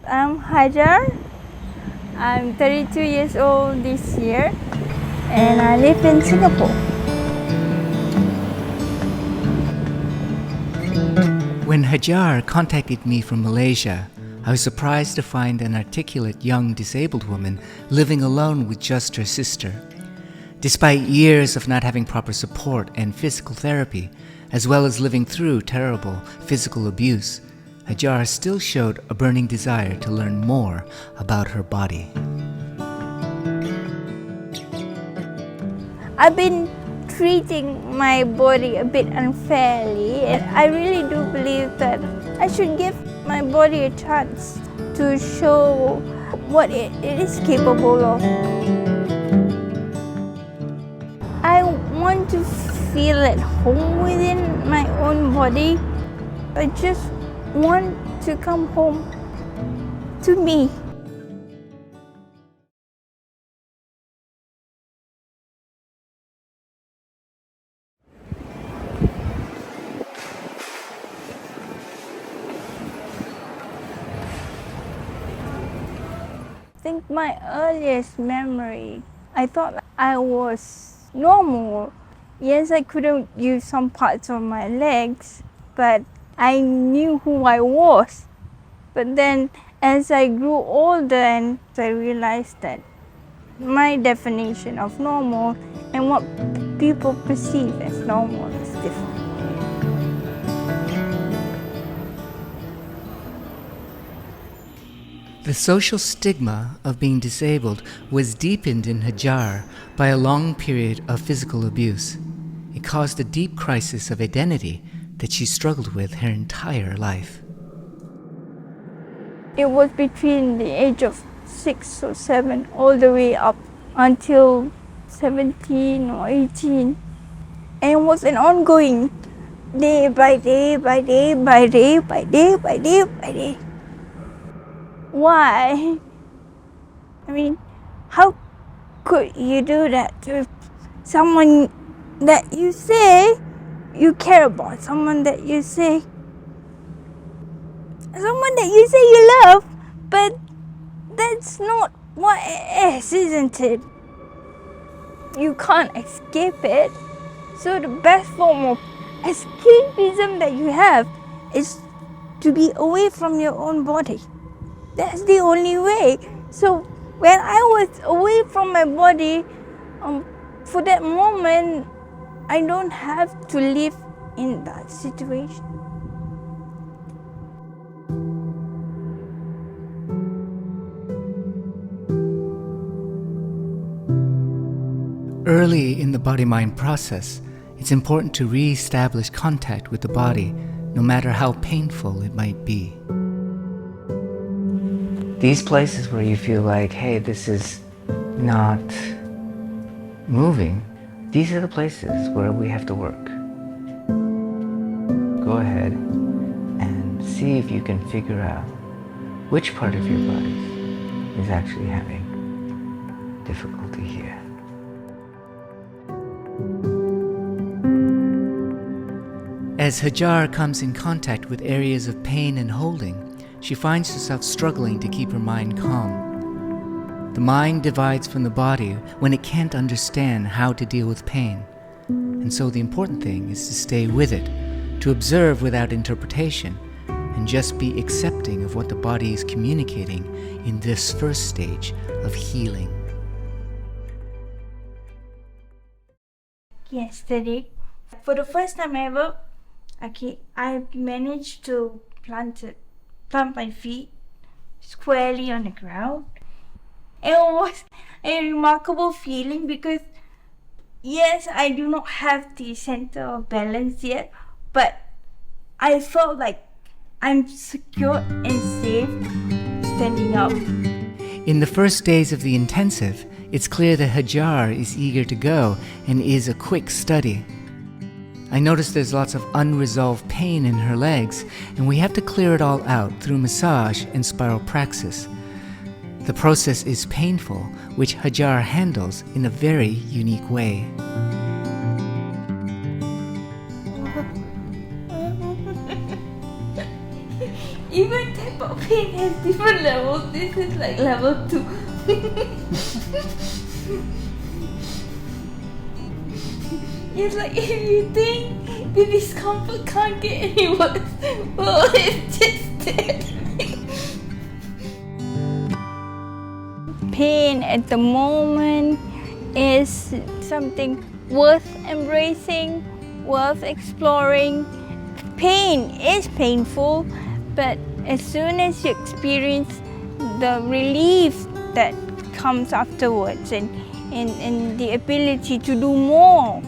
I'm Hajar. I'm 32 years old this year and I live in Singapore. When Hajar contacted me from Malaysia, I was surprised to find an articulate young disabled woman living alone with just her sister. Despite years of not having proper support and physical therapy, as well as living through terrible physical abuse, Hajar still showed a burning desire to learn more about her body. I've been treating my body a bit unfairly, and I really do believe that I should give my body a chance to show what it is capable of. I want to feel at home within my own body. I just want to come home to me. I think my earliest memory, I thought I was normal. Yes, I couldn't use some parts of my legs, but I knew who I was. But then as I grew older and I realized that my definition of normal and what people perceive as normal is different. The social stigma of being disabled was deepened in Hajar by a long period of physical abuse. It caused a deep crisis of identity that she struggled with her entire life. It was between the age of 6 or 7 all the way up until 17 or 18. And it was an ongoing day by day by day by day by day by day by day. Why? I mean, how could you do that to someone that you say you care about, someone that you say you love, but that's not what it is, isn't it? You can't escape it. So the best form of escapism that you have is to be away from your own body. That's the only way. So when I was away from my body, for that moment, I don't have to live in that situation. Early in the body-mind process, it's important to re-establish contact with the body, no matter how painful it might be. These places where you feel like, hey, this is not moving, these are the places where we have to work. Go ahead and see if you can figure out which part of your body is actually having difficulty here. As Hajar comes in contact with areas of pain and holding, she finds herself struggling to keep her mind calm. The mind divides from the body when it can't understand how to deal with pain. And so the important thing is to stay with it, to observe without interpretation, and just be accepting of what the body is communicating in this first stage of healing. Yesterday, for the first time ever, I managed to plant my feet squarely on the ground. It was a remarkable feeling because, yes, I do not have the center of balance yet, but I felt like I'm secure and safe standing up. In the first days of the intensive, it's clear that Hajar is eager to go and is a quick study. I notice there's lots of unresolved pain in her legs, and we have to clear it all out through massage and spiral praxis. The process is painful, which Hajar handles in a very unique way. Even tap pain has different levels. This is like level 2. It's like if you think the discomfort can't get any worse, well, it's just there. Pain at the moment is something worth embracing, worth exploring. Pain is painful, but as soon as you experience the relief that comes afterwards and the ability to do more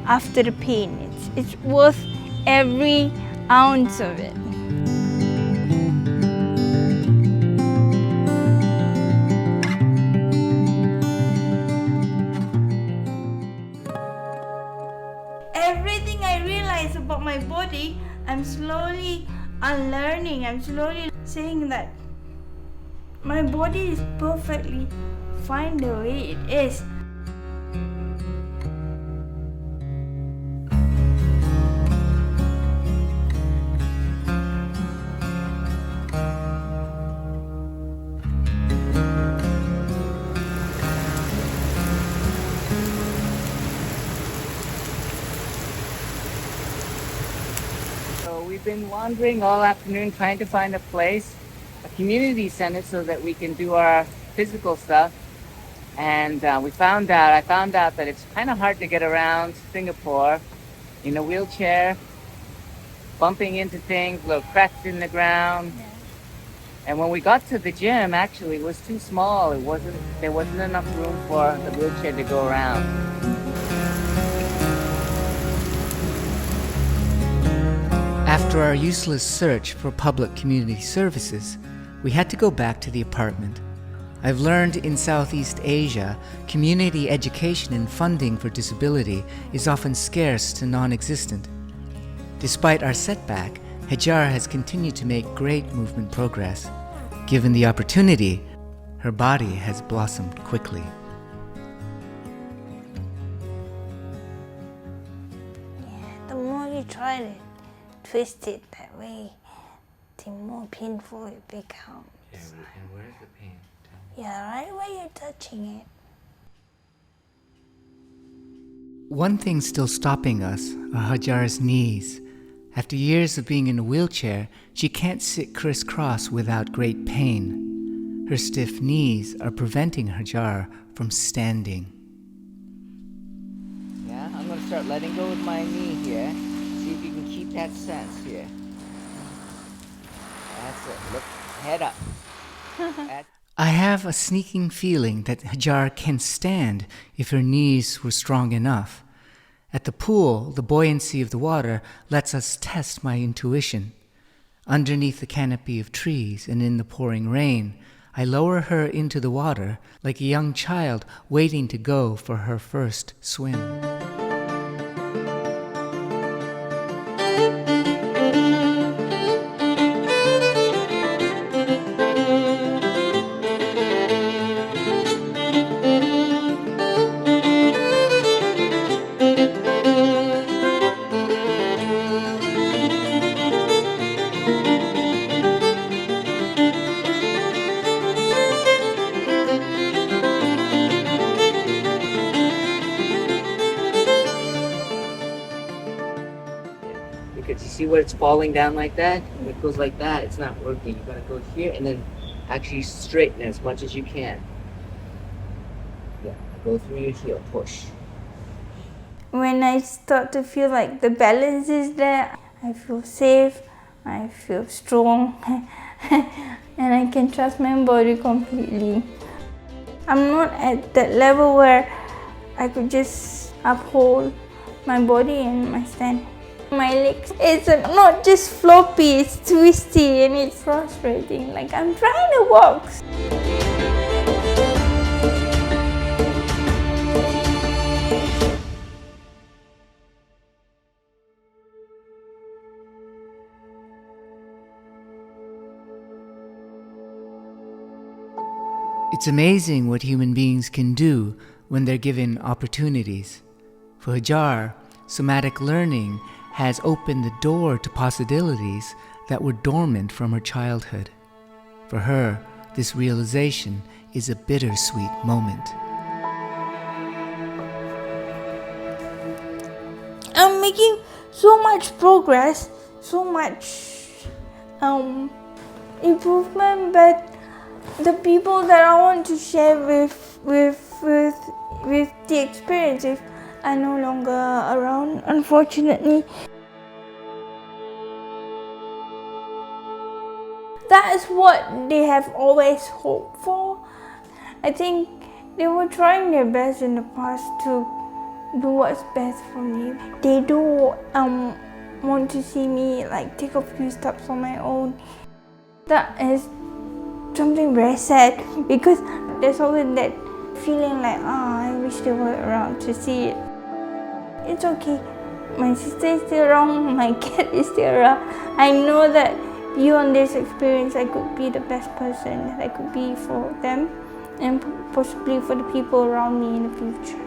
after the pain, it's worth every ounce of it. Everything I realize about my body, I'm slowly unlearning. I'm slowly saying that my body is perfectly fine the way it is. So we've been wandering all afternoon trying to find a place, a community center, so that we can do our physical stuff. And I found out that it's kind of hard to get around Singapore in a wheelchair, bumping into things, little cracks in the ground. Yeah. And when we got to the gym, actually, it was too small. There wasn't enough room for the wheelchair to go around. After our useless search for public community services, we had to go back to the apartment. I've learned in Southeast Asia, community education and funding for disability is often scarce to non-existent. Despite our setback, Hajar has continued to make great movement progress. Given the opportunity, her body has blossomed quickly. The more you try to twist it that way, the more painful it becomes. Yeah, and where's the pain? Yeah, right where you're touching it. One thing still stopping us are Hajar's knees. After years of being in a wheelchair, she can't sit crisscross without great pain. Her stiff knees are preventing Hajar from standing. Yeah, I'm going to start letting go with my knee here. See if you can keep that sense here. That's it. Look, head up. I have a sneaking feeling that Hajar can stand if her knees were strong enough. At the pool, the buoyancy of the water lets us test my intuition. Underneath the canopy of trees and in the pouring rain, I lower her into the water like a young child waiting to go for her first swim. Because you see where it's falling down like that? When it goes like that, it's not working. You gotta go here and then actually straighten as much as you can. Yeah, go through your heel, push. When I start to feel like the balance is there, I feel safe, I feel strong, and I can trust my body completely. I'm not at that level where I could just uphold my body and my stand. My legs, it's not just floppy, it's twisty and it's frustrating. Like I'm trying to walk. It's amazing what human beings can do when they're given opportunities. For Hajar, somatic learning has opened the door to possibilities that were dormant from her childhood. For her, this realization is a bittersweet moment. I'm making so much progress, so much improvement, but the people that I want to share with the experiences are no longer around, unfortunately. That is what they have always hoped for. I think they were trying their best in the past to do what's best for me. They do want to see me like take a few steps on my own. That is something very sad, because there's always that feeling like, I wish they were around to see it. It's okay. My sister is still around, my cat is still around. I know that beyond this experience, I could be the best person that I could be for them, and possibly for the people around me in the future.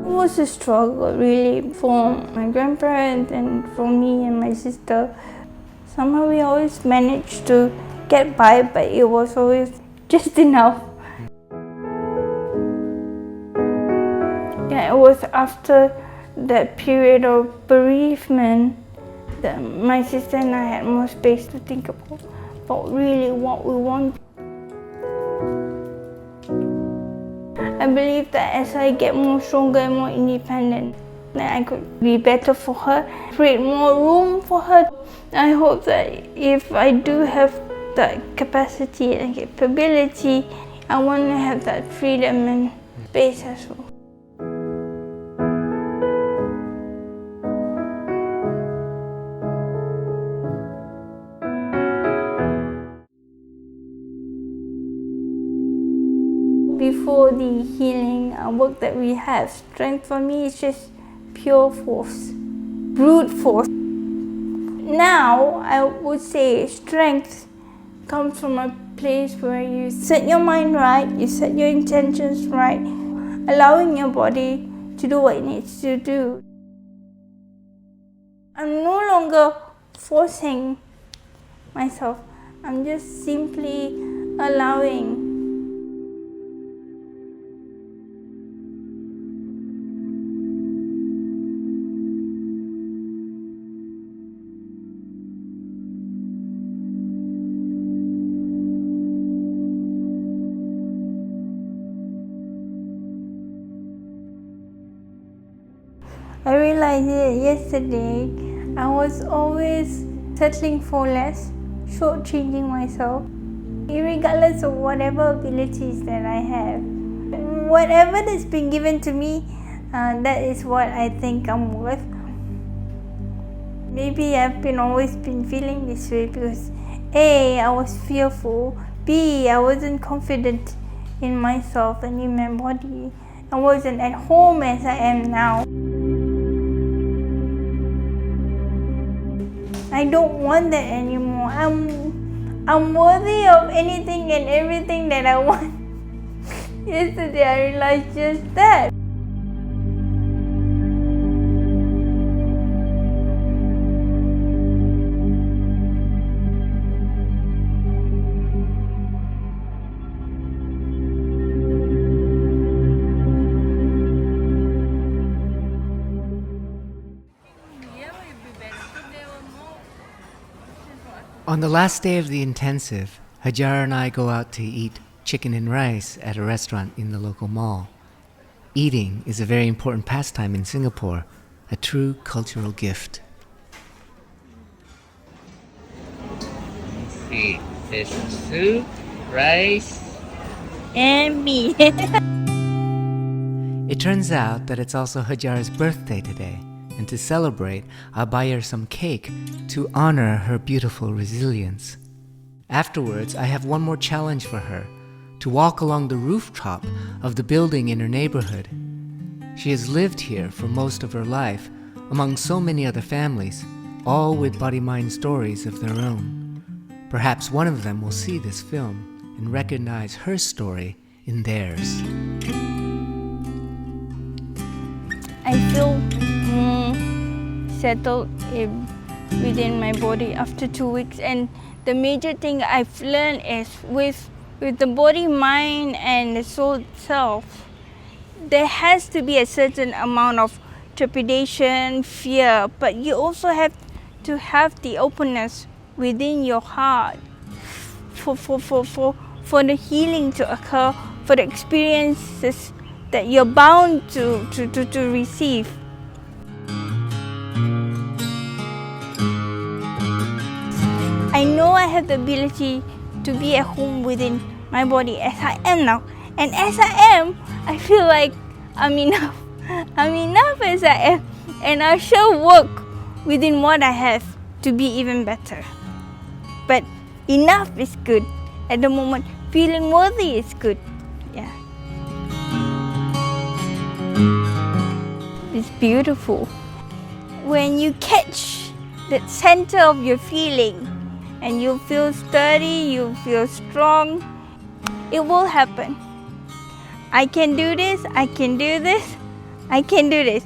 It was a struggle really for my grandparents and for me and my sister. Somehow we always managed to get by, but it was always just enough. Yeah, it was after that period of bereavement that my sister and I had more space to think about really what we want. I believe that as I get more stronger and more independent, then I could be better for her, create more room for her. I hope that if I do have that capacity and capability, I want to have that freedom and space as well. Before the healing work that we have, strength for me is just pure force, brute force. Now, I would say strength comes from a place where you set your mind right, you set your intentions right, allowing your body to do what it needs to do. I'm no longer forcing myself, I'm just simply allowing. I realized it yesterday. I was always settling for less, shortchanging myself, regardless of whatever abilities that I have. Whatever that's been given to me, that is what I think I'm worth. Maybe I've always been feeling this way because A, I was fearful, B, I wasn't confident in myself and in my body. I wasn't at home as I am now. I don't want that anymore. I'm worthy of anything and everything that I want. Yesterday I realized just that. On the last day of the intensive, Hajar and I go out to eat chicken and rice at a restaurant in the local mall. Eating is a very important pastime in Singapore, a true cultural gift. Let's see, there's some soup, rice, And me. It turns out that it's also Hajar's birthday today, and to celebrate, I'll buy her some cake to honor her beautiful resilience. Afterwards, I have one more challenge for her, to walk along the rooftop of the building in her neighborhood. She has lived here for most of her life, among so many other families, all with body-mind stories of their own. Perhaps one of them will see this film and recognize her story in theirs. I feel more settled within my body after 2 weeks, and the major thing I've learned is with the body, mind, and the soul itself, there has to be a certain amount of trepidation, fear, but you also have to have the openness within your heart for the healing to occur, for the experiences that you're bound to receive. I know I have the ability to be at home within my body as I am now. And as I am, I feel like I'm enough. I'm enough as I am. And I shall work within what I have to be even better. But enough is good. At the moment, feeling worthy is good. Yeah. It's beautiful. When you catch the center of your feeling, and you feel sturdy, you feel strong, it will happen. I can do this, I can do this, I can do this.